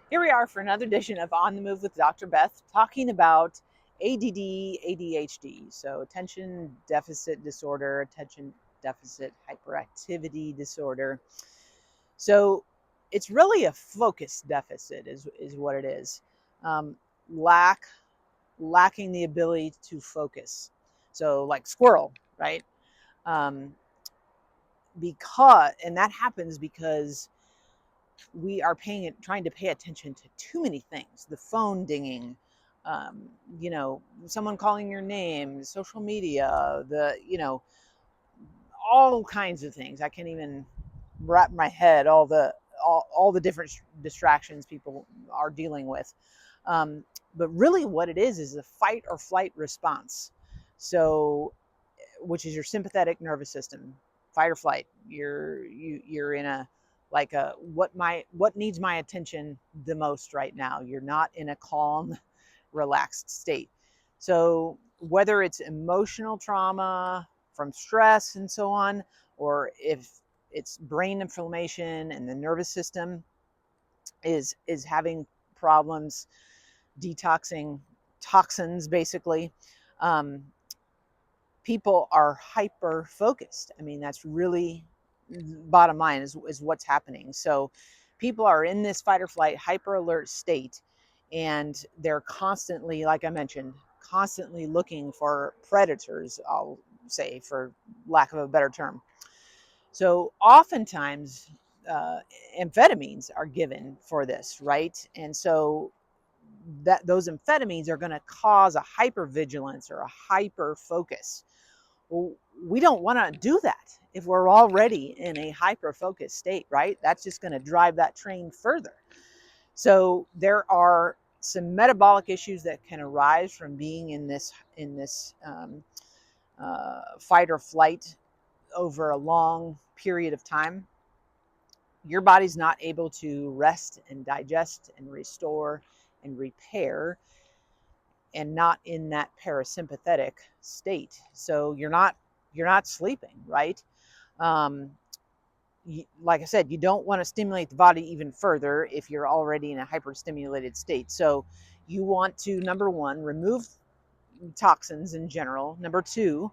Here we are for another edition of On the Move with Dr. Beth, talking about ADD, ADHD, so attention deficit disorder, attention deficit hyperactivity disorder. So it's really a focus deficit, is what it is. Um, lack lacking the ability to focus. So like squirrel, right? Um, and that happens because we are trying to pay attention to too many things. The phone dinging, um, someone calling your name, social media, all kinds of things. I can't even wrap my head all the different distractions people are dealing with. But really, what it is a fight or flight response. So, which is your sympathetic nervous system, fight or flight. You're in a like a what needs my attention the most right now. You're not in a calm, relaxed state. So whether it's emotional trauma from stress and so on, or if it's brain inflammation and the nervous system is having problems detoxing toxins, basically, um, people are hyper focused. I mean, that's really bottom line is what's happening. So people are in this fight or flight hyper alert state, and they're constantly, like I mentioned, constantly looking for predators, I'll say, for lack of a better term. So oftentimes uh, amphetamines are given for this, right? And so that those amphetamines are going to cause a hypervigilance or a hyper focus. Well, we don't want to do that if we're already in a hyper focused state, right? That's just going to drive that train further. So there are some metabolic issues that can arise from being in this fight or flight over a long period of time. Your body's not able to rest and digest and restore and repair, and not in that parasympathetic state. So you're not sleeping, right? Um, like I said, you don't want to stimulate the body even further if you're already in a hyperstimulated state. So you want to, number one, remove toxins in general. Number two,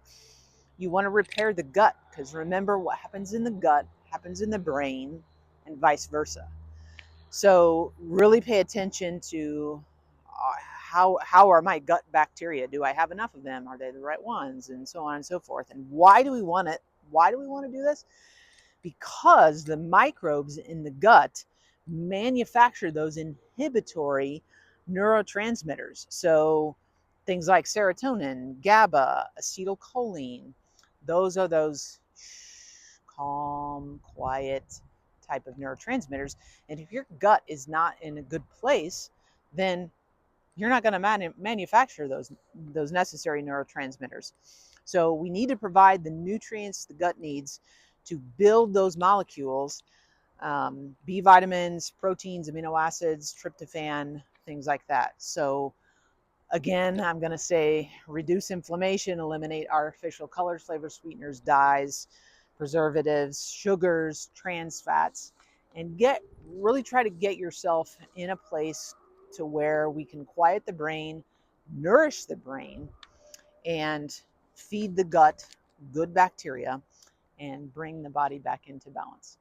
you want to repair the gut, because remember, what happens in the gut happens in the brain and vice versa. So really pay attention to how are my gut bacteria? Do I have enough of them? Are they the right ones? And so on and so forth. And why do we want it? Why do we want to do this? Because the microbes in the gut manufacture those inhibitory neurotransmitters. So things like serotonin, GABA, acetylcholine, those are those calm, quiet type of neurotransmitters. And if your gut is not in a good place, then you're not going to manufacture those necessary neurotransmitters. So we need to provide the nutrients the gut needs to build those molecules, B vitamins, proteins, amino acids, tryptophan, things like that. So again, I'm going to say reduce inflammation, eliminate artificial colors, flavors, sweeteners, dyes, preservatives, sugars, trans fats, and really try to get yourself in a place to where we can quiet the brain, nourish the brain, and feed the gut good bacteria and bring the body back into balance.